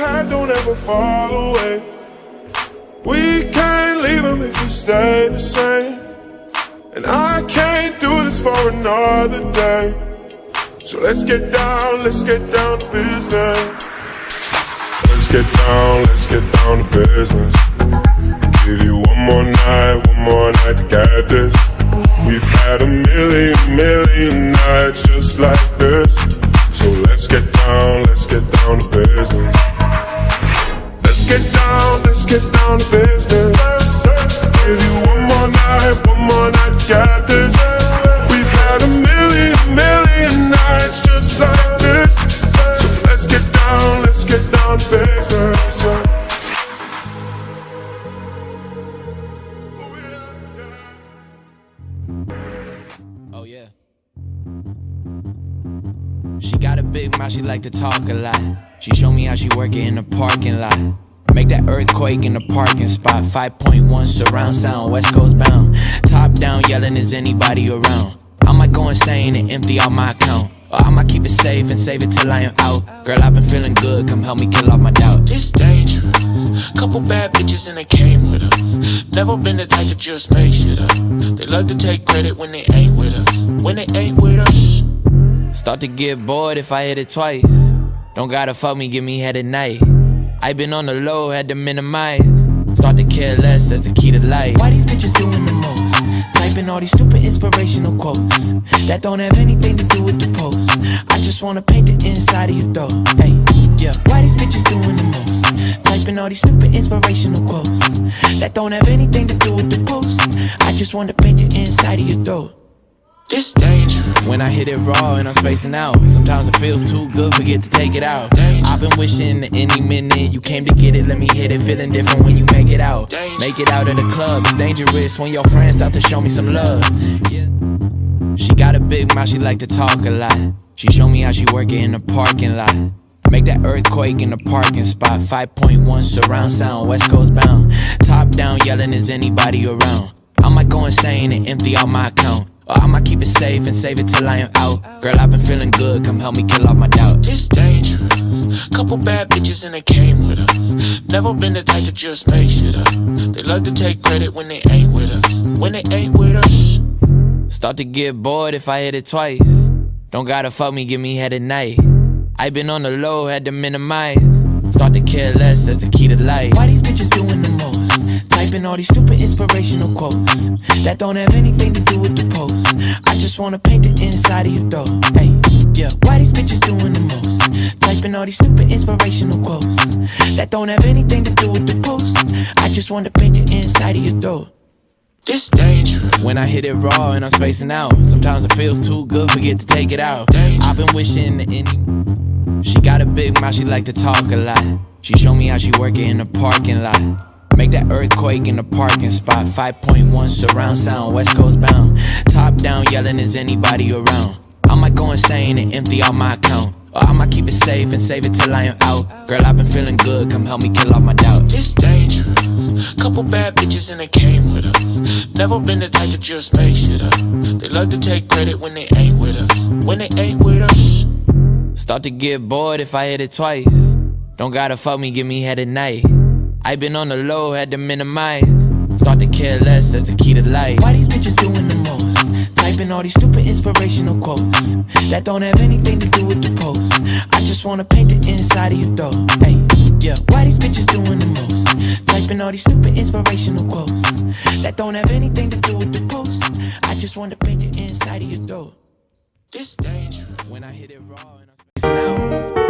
had don't ever fall away. We can't leave them if we stay the same. And I can't do this for another day. So let's get down to business. Let's get down to business. Give you one more night to get this. We've had a million nights just like this. So let's get down to business. Let's get down to business. Give you one more night to get this. We've had a million nights just like this. So let's get down to business. Oh yeah. She got a big mouth, she like to talk a lot. She showed me how she work it in the parking lot. Make that earthquake in the parking spot. 5.1 surround sound, West Coast bound. Top down yelling, is anybody around? I might go insane and empty out my account, or I might keep it safe and save it till I am out. Girl, I've been feeling good, come help me kill off my doubt. It's dangerous, couple bad bitches and they came with us. Never been the type to just make shit up. They love to take credit when they ain't with us. When they ain't with us, start to get bored if I hit it twice. Don't gotta fuck me, give me head at night. I been on the low, had to minimize. Start to care less, that's the key to life. Why these bitches doing the most? Typing all these stupid inspirational quotes that don't have anything to do with the post. I just wanna paint the inside of your door. Hey, yeah. Why these bitches doing the most? Typing all these stupid inspirational quotes that don't have anything to do with the post. I just wanna paint the inside of your door. This dangerous. When I hit it raw and I'm spacing out, sometimes it feels too good, forget to take it out. I've been wishing that any minute you came to get it, let me hit it, feeling different when you make it out. Make it out of the club, it's dangerous when your friends start to show me some love. Yeah. She got a big mouth, she like to talk a lot. She showed me how she work it in the parking lot. Make that earthquake in the parking spot. 5.1 surround sound, West Coast bound. Top down yelling, is anybody around? I might go insane and empty out my account, or I might keep it safe and save it till I am out. Girl, I've been feeling good, come help me kill off my doubt. It's dangerous, couple bad bitches and they came with us. Never been the type to just make shit up. They love to take credit when they ain't with us. When they ain't with us, start to get bored if I hit it twice. Don't gotta fuck me, give me head at night. I been on the low, had to minimize. Start to care less, that's the key to life. Why these bitches doing the most? Typing all these stupid inspirational quotes that don't have anything to do with the post. I just wanna paint the inside of your door. Hey, yeah. Why these bitches doing the most? Typing all these stupid inspirational quotes that don't have anything to do with the post. I just wanna paint the inside of your door. This dangerous. When I hit it raw and I'm spacing out, sometimes it feels too good, forget to take it out. I've been wishing that any. She got a big mouth, she like to talk a lot. She showed me how she work it in the parking lot. Make that earthquake in the parking spot. 5.1 surround sound, West Coast bound. Top down yelling, is anybody around? I might go insane and empty out my account, or I might keep it safe and save it till I am out. Girl, I've been feeling good, come help me kill off my doubt. It's dangerous, couple bad bitches and they came with us. Never been the type to just make shit up. They love to take credit when they ain't with us. When they ain't with us, start to get bored if I hit it twice. Don't gotta fuck me, give me head at night. I been on the low, had to minimize. Start to care less, that's the key to life. Why these bitches doing the most? Typing all these stupid inspirational quotes that don't have anything to do with the post. I just wanna paint the inside of your door. Hey, yeah. Why these bitches doing the most? Typing all these stupid inspirational quotes that don't have anything to do with the post. I just wanna paint the inside of your door. This dangerous. When I hit it raw and I'm spacing out.